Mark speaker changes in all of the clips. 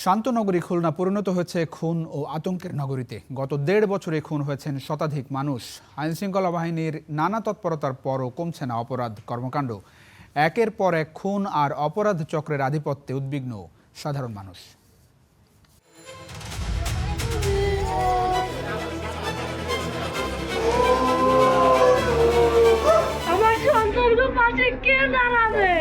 Speaker 1: শান্ত নগরী খুলনা পরিণত হয়েছে খুন ও আতঙ্কের নগরীতে। গত ১.৫ বছরে খুন হয়েছেন শতাধিক মানুষ। আইনশৃঙ্খলা বাহিনীর নানা তৎপরতার পরও কমছে না অপরাধ কর্মকাণ্ড। একের পর এক খুন আর অপরাধ চক্রের আধিপত্যে উদ্বিগ্ন সাধারণ মানুষ।
Speaker 2: আমার সন্তানকে পাশে কে দাঁড়াবে?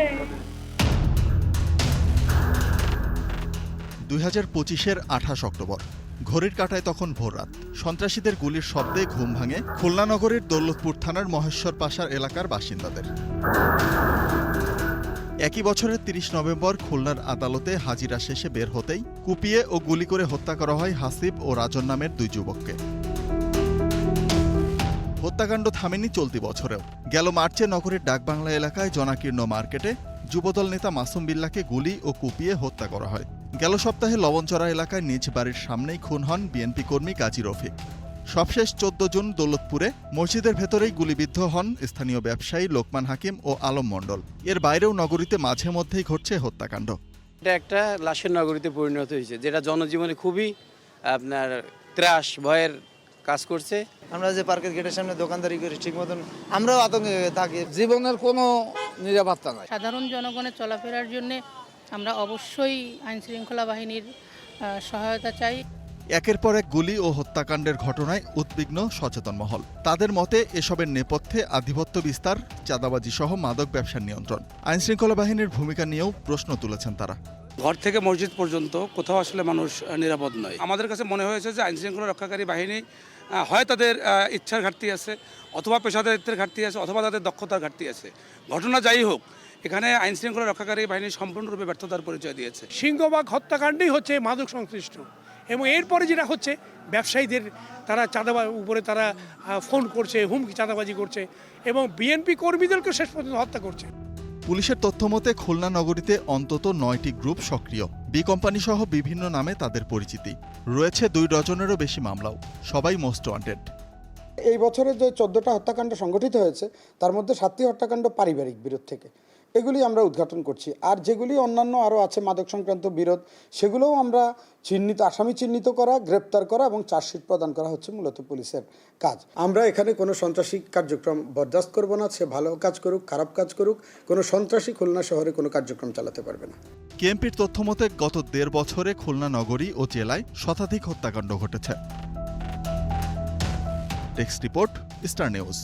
Speaker 3: ২০২৫-এর ২৮ অক্টোবর, ঘড়ির কাঁটায় তখন ভোররাত। সন্ত্রাসীদের গুলির শব্দে ঘুম ভাঙে খুলনা নগরের দৌলতপুর থানার মহেশ্বর পাশার এলাকার বাসিন্দাদের। একই বছরের ৩০ নভেম্বর খুলনার আদালতে হাজিরা শেষে বের হতেই কুপিয়ে ও গুলি করে হত্যা করা হয় হাসিব ও রাজন নামের দুই যুবককে। হত্যাকাণ্ড থামেনি চলতি বছরেও। গেল মার্চে নগরের ডাকবাংলা এলাকায় জনাকীর্ণ মার্কেটে যুবদল নেতা মাসুম বিল্লাহকে গুলি ও কুপিয়ে হত্যা করা হয়। গেল সপ্তাহে লবণচড়া এলাকায় নিজ বাড়ির সামনেই খুন হন বিএনপি কর্মী গাজী রফিক। সবশেষ ১৪ জুন দৌলতপুরে মসজিদের ভেতরেই গুলিবিদ্ধ হন স্থানীয় ব্যবসায়ী লোকমান হাকিম ও আলম মণ্ডল। এর বাইরেও নগরীতে মাঝে মধ্যেই ঘটছে হত্যাকাণ্ড।
Speaker 4: এটা একটা লাশের নগরীতে পরিণত হয়েছে, যেটা জনজীবনে খুবই আপনার ত্রাস ভয়ের কাজ করছে।
Speaker 5: আমরা যে পার্কের গেটের সামনে দোকানদারি করি, ঠিক মতন আমরাও আতঙ্কে থাকি।
Speaker 6: জীবনের কোনো নিরাপত্তা নাই।
Speaker 7: সাধারণ জনগণের চলাফেরার জন্য আমরা অবশ্যই আইন শৃঙ্খলা বাহিনীর সহায়তা চাই।
Speaker 3: একের পর এক গুলি ও হত্যাকাণ্ডের ঘটনায় উদ্বিগ্ন সচেতন মহল। তাদের মতে এসবের নেপথ্যে আধিপত্য বিস্তার, চাঁদাবাজি সহ মাদক ব্যবসার নিয়ন্ত্রণ। আইনশৃঙ্খলা বাহিনীর ভূমিকা নিয়েও প্রশ্ন তুলেছেন তারা।
Speaker 8: ঘর থেকে মসজিদ পর্যন্ত কোথাও আসলে মানুষ নিরাপদ নয়। আমাদের কাছে মনে হয়েছে যে আইনশৃঙ্খলা রক্ষাকারী বাহিনী হয় তাদের ইচ্ছার ঘাটতি আছে, অথবা পেশাদারিত্বের ঘাটতি আছে, অথবা তাদের দক্ষতার ঘাটতি আছে। ঘটনা যাই হোক, এখানে আইনশৃঙ্খলা রক্ষাকারী বাহিনী সম্পূর্ণরূপে ব্যর্থতার পরিচয় দিয়েছে।
Speaker 9: সিংহভাগ হত্যাকাণ্ডই হচ্ছে মাদক সংশ্লিষ্ট, এবং এরপরে যেটা হচ্ছে ব্যবসায়ীদের তারা চাঁদাবাজ উপরে তারা ফোন করছে, হুমকি চাঁদাবাজি করছে, এবং বিএনপি কর্মীদেরকে শেষ পর্যন্ত হত্যা করছে।
Speaker 3: পুলিশের তথ্যমতে খুলনা নগরীতে অন্তত ৯টি গ্রুপ সক্রিয়। বি কোম্পানি সহ বিভিন্ন নামে তাদের পরিচিতি। রয়েছে ২ ডজনেরও বেশি মামলাও, সবাই মোস্ট ওয়ান্টেড।
Speaker 10: এই বছরে যে ১৪টা হত্যাকাণ্ড সংঘটিত হয়েছে, তার মধ্যে ৭টি হত্যাকাণ্ড পারিবারিক বিরোধ থেকে। এগুলি আমরা উদ্ঘাটন করছি। আর যেগুলি অন্যান্য আরও আছে মাদক সংক্রান্ত বিরোধ, সেগুলোও আমরা আসামি চিহ্নিত করা, গ্রেপ্তার করা এবং চার্জশিট প্রদান করা হচ্ছে মূলত পুলিশের কাজ। আমরা এখানে কোনো সন্ত্রাসী কার্যক্রম বরদাস্ত করব না। সে ভালো কাজ করুক, খারাপ কাজ করুক, কোনো সন্ত্রাসী খুলনা শহরে কোনো কার্যক্রম চালাতে পারবে না।
Speaker 3: কেএমপির তথ্যমতে গত ১.৫ বছরে খুলনা নগরী ও জেলায় শতাধিক হত্যাকাণ্ড ঘটেছে। Desk report, star news.